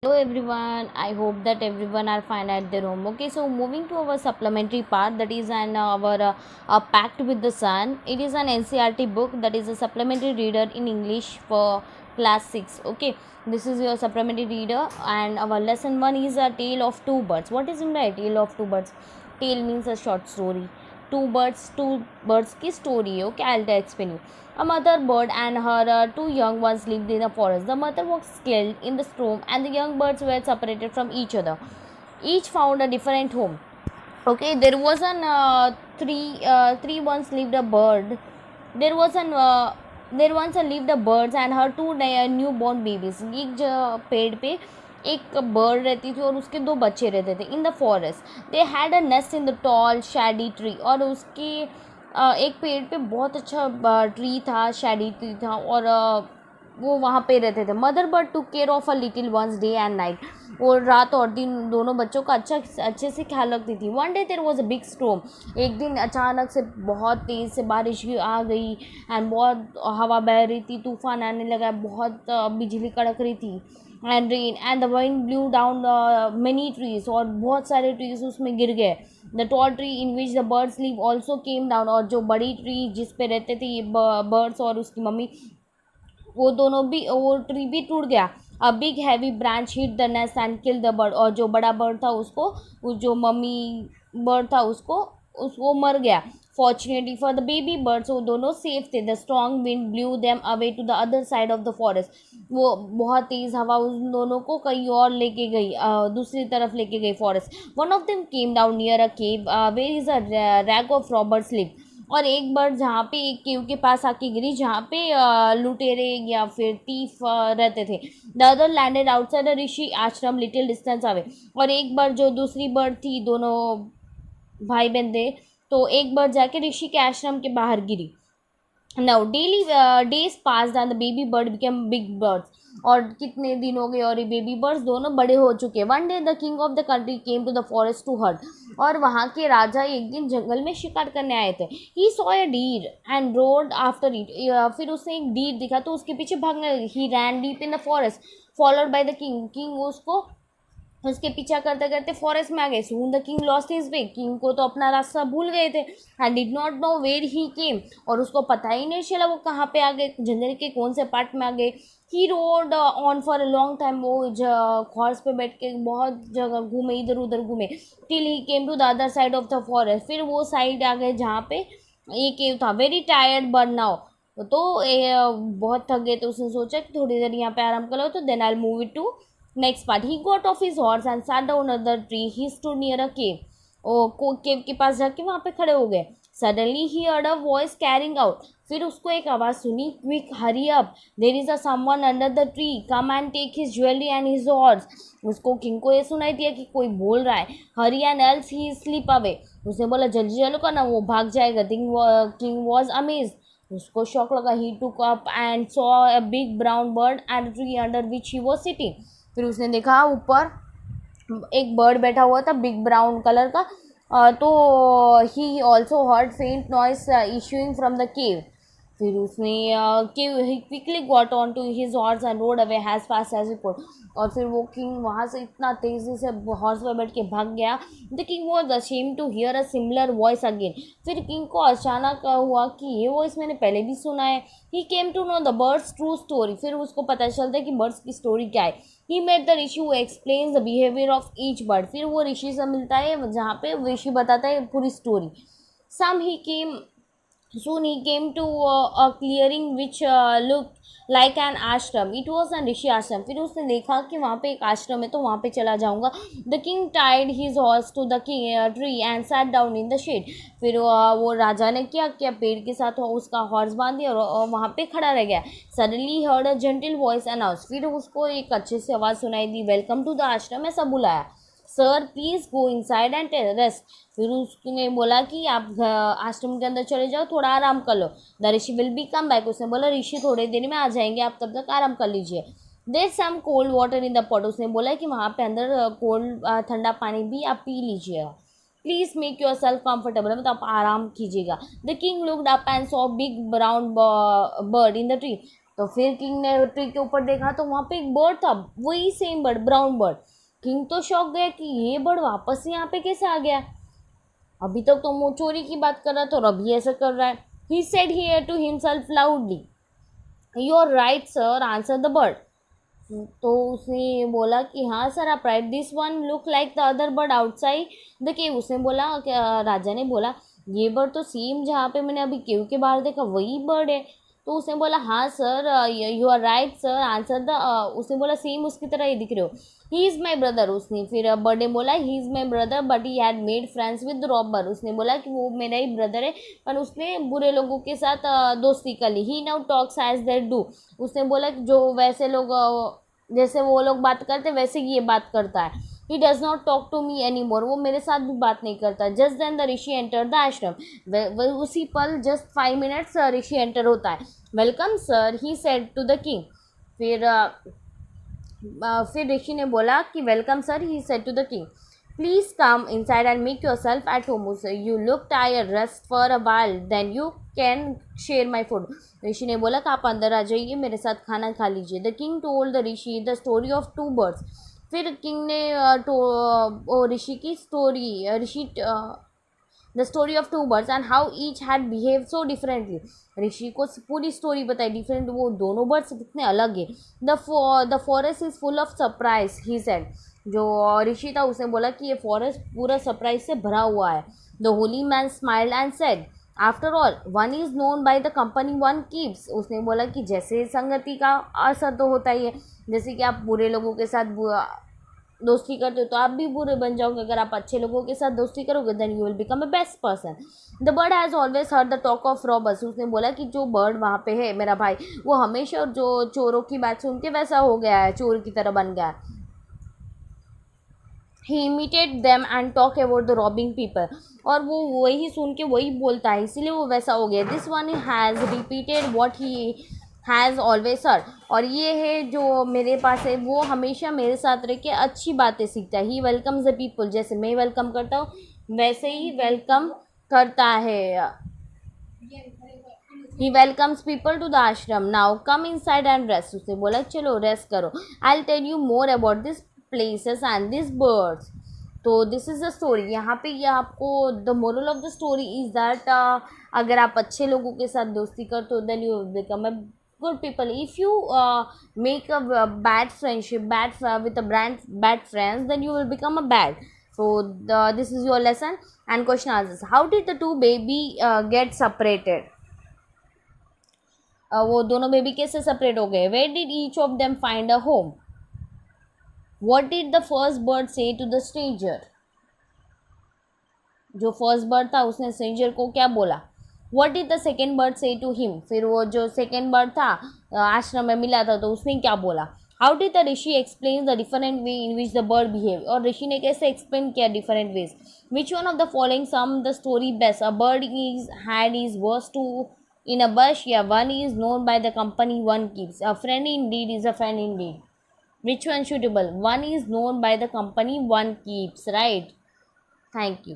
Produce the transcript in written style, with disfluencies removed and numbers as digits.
Hello everyone, I hope that everyone are fine at their home. Okay, so moving to our supplementary part, that is an our Pact with the Sun. It is an NCRT book, that is a supplementary reader in English for class 6. Okay, this is your supplementary reader, and our lesson 1 is a tale of two birds. What is in the tale of two birds? Tale means a short story. Two birds की story. Okay, I'll explain you. A mother bird and her two young ones lived in a forest. The mother was killed in the storm, and the young birds were separated from each other. Each found a different home. Okay, there was an three once lived a bird. There was an there once lived a birds and her two newborn babies. एक पेड़ पे एक bird रहती थी और उसके दो बच्चे रहते थे इन the forest. They had a nest in the tall Shady tree. और उसके एक पेड़ पे बहुत अच्छा ट्री था, शैडी ट्री था, और वो वहाँ पे रहते थे. Mother bird to care of a little ones day and night. और रात और दिन दोनों बच्चों का अच्छे से ख्याल रखती थी. One day there was a big storm. एक दिन अचानक से बहुत तेज़ से बारिश आ गई एंड बहुत हवा बह रही थी, तूफान आने लगा, बहुत बिजली कड़क रही थी. And rain and the wind blue down many trees. और बहुत सारे ट्रीज उसमें गिर गए. The tall tree in which the birds live also came down. और जो बड़ी ट्री जिस पे रहते थे ये बर्ड्स और उसकी मम्मी, वो दोनों भी, वो ट्री भी टूट गया. A big heavy branch hit the nest and kill the bird. और जो बड़ा बर्ड था उसको, उस जो मम्मी बर्ड था उसको मर गया. Fortunately for the baby birds वो दोनों सेफ थे. The strong wind blew them away to the other side of the forest. वो बहुत तेज़ हवा उन दोनों को कहीं और लेके गई, दूसरी तरफ लेके गई forest. One of them came down near a cave where is a rag of robbers live. और एक बर्ड जहाँ पे एक केव के पास आके गिरी जहाँ पे लुटेरे या फिर तीफ रहते थे. The other landed outside a rishi ashram little distance away. और एक बर्ड, जो दूसरी बर्ड थी, दोनों भाई बहन थे, तो एक बर्ड जाके ऋषि के आश्रम के बाहर गिरी. Now daily days pass and the baby bird became big birds. और कितने दिन हो गए और ये बेबी बर्ड्स दोनों बड़े हो चुके. One day the king of the country came to the forest to hurt. और वहाँ के राजा एक दिन जंगल में शिकार करने आए थे. He saw a deer and road after it. फिर उसने एक डीर दिखा तो उसके पीछे भागने लगे. He ran deep in the forest followed by the king. King उसको उसके पीछा करते करते फॉरेस्ट में आ गए. Soon the king lost his way. King को तो अपना रास्ता भूल गए थे and did not know where he came. और उसको पता ही नहीं चला वो कहाँ पे आ गए, जंगल के कौन से पार्ट में आ गए. He rode on for a long time. वो हॉर्स पे बैठ के बहुत जगह घूमे, इधर उधर घूमे, till he came to the other side of the forest. फिर वो साइड आ गए जहाँ पे ये केव था. Very tired bird now. तो बहुत थक गए तो उसने सोचा कि थोड़ी देर यहाँ पे आराम कर लो. तो then I move it to next part. He got off his horse and sat down under tree. He stood near a cave. ओ को केव के पास जाके वहाँ पे खड़े हो गए. Suddenly he heard a voice carrying out. फिर उसको एक आवाज़ सुनी, quick hurry up, there is a someone under the tree, come and take his jewellery and his horse. उसको किंग को ये सुनाई दिया कि कोई बोल रहा है, hurry and else he slip away. उसने बोला जल्दी चलो का ना, वो भाग जाएगा. King was amaze. उसको शौक लगा. He took up and saw a big brown bird and tree under which he was sitting. फिर उसने देखा ऊपर एक बर्ड बैठा हुआ था बिग ब्राउन कलर का. तो he also heard faint noise issuing from the cave. फिर उसने cave he quickly got on to his horse and rode away as fast as he could. और फिर वो किंग वहाँ से इतना तेज़ी से हॉर्स पर बैठ के भाग गया. The king was ashamed to hear a similar voice again. फिर किंग को अचानक हुआ कि ये वॉइस मैंने पहले भी सुना है. He came to know the birds true story. फिर उसको पता चलता है कि बर्ड्स की स्टोरी क्या है. He met the rishi who explains the behaviour of each bird. फिर वो ऋषि से मिलता है जहाँ पे ऋषि बताता है पूरी story. Some he came Soon he came to a clearing which looked like an ashram. It was a ऋषि आश्रम. फिर उसने देखा कि वहाँ पे एक आश्रम है तो वहाँ पे चला जाऊँगा. The king tied his horse to the tree and sat down in the shade. फिर वो राजा ने क्या किया, पेड़ के साथ उसका हॉर्स बांध दिया और वहाँ पे खड़ा रह गया. Suddenly he heard a gentle voice announce. फिर उसको एक अच्छे से आवाज़ सुनाई दी, वेलकम टू द आश्रम, ऐसा बुलाया. Sir please go inside and rest. फिर उसने बोला कि आप आश्रम के अंदर चले जाओ, थोड़ा आराम कर लो. The rishi will be come back. उसने बोला ऋषि थोड़ी देर में आ जाएंगे, आप तब तक आराम कर लीजिए. There some cold water in the pot. उसने बोला कि वहाँ पे अंदर कोल्ड ठंडा पानी भी आप पी लीजिएगा. Please make your self comfortable, मतलब आप आराम कीजिएगा. The king looked up and saw big brown bird in the tree. तो फिर किंग ने ट्री के ऊपर देखा तो वहाँ पे एक बर्ड था, वही same bird, brown bird. King तो शॉक गया कि ये बर्ड वापस से यहाँ पे कैसे आ गया, अभी तक तो वो चोरी की बात कर रहा था और अभी ऐसा कर रहा है। He said here to himself loudly, you are right sir, answer the bird. तो उसने बोला कि हाँ सर आप right, this one look like the other bird outside the cave. उसने बोला, राजा ने बोला ये बर्ड तो सेम जहाँ पे मैंने अभी केव के बाहर देखा वही बर्ड है। तो उसने बोला हाँ sir, you are right sir, answer the, उसने बोला सेम उसकी तरह ही दिख रहे हो, ही इज़ माई ब्रदर। उसने फिर बर्ड ने बोला he is my brother but he had made friends with robber. उसने बोला कि वो मेरा ही ब्रदर है पर उसने बुरे लोगों के साथ दोस्ती कर ली। He now talks as that do. उसने बोला कि जो वैसे लोग जैसे वो लोग बात करते वैसे ही ये बात करता है। He does not talk to me any more, वो मेरे साथ भी बात नहीं करता। Just then the rishi enter the ashram, उसी पल जस्ट 5 मिनट्स ऋषि एंटर होता है। Welcome sir, he said to the king. फिर ऋषि ने बोला कि welcome sir, he said to the king, please come inside and make yourself at home. You look tired, rest for a while then you can share my food. Rishi ने बोला कि आप अंदर आ जाइए, मेरे साथ खाना खा लीजिए। The king told the rishi the story of 2 birds। फिर किंग ने ऋषि की story, the story of 2 birds and how each had behave so differently. Rishi को पूरी स्टोरी बताई, डिफरेंट वो दोनों बर्ड्स कितने अलग है। The forest is full of surprise, he said. जो ऋषि था उसने बोला कि ये फॉरेस्ट पूरा सरप्राइज से भरा हुआ है। The Holi man smiled and said after all one is known by the company one keeps. उसने बोला कि जैसे संगति का असर तो होता ही है, जैसे कि आप बुरे लोगों के साथ दोस्ती करते हो तो आप भी बुरे बन जाओगे, अगर आप अच्छे लोगों के साथ दोस्ती करोगे then you will become a best person. The bird has always heard the talk of robbers. उसने बोला कि जो बर्ड वहाँ पे है मेरा भाई, वो हमेशा जो चोरों की बात सुन के वैसा हो गया है, चोर की तरह बन गया है। He imitate them and talk about the robbing people, और वो वही सुन के वही बोलता है, इसीलिए वो वैसा हो गया। This one has repeated what he has always heard, और ये है जो मेरे पास है वो हमेशा मेरे साथ रह के अच्छी बातें सीखता है। ही वेलकम्स द पीपल, जैसे मैं वेलकम करता हूँ वैसे ही वेलकम करता है। He welcomes people to the ashram, now come inside and rest. उसने बोला चलो रेस्ट करो, I will tell you more about this places and this birds. तो दिस इज़ द स्टोरी। यहाँ पे ये आपको the moral of the story is that अगर आप अच्छे लोगों के साथ दोस्ती करते हो then you become a good people. If you make a bad friendship, with a bad friends, then you will become a bad. So this is your lesson. And question answers, how did the two baby get separated? वो दोनों baby कैसे separate हो गए? Where did each of them find a home? What did the first bird say to the stranger? जो first bird था उसने stranger को क्या बोला? What did the second bird से टू हिम? फिर वो जो सेकेंड बर्ड था आश्रम में मिला था तो उसने क्या बोला? How did the rishi explain the different way in which the bird behave? और ऋषि ने कैसे एक्सप्लेन किया different ways? Which one of the following sum the story best? A bird is had is worth two in a bush, yeah, one is known by the company one keeps. A friend indeed is a friend indeed. Which one suitable? One is known by the company one keeps, right? Thank you.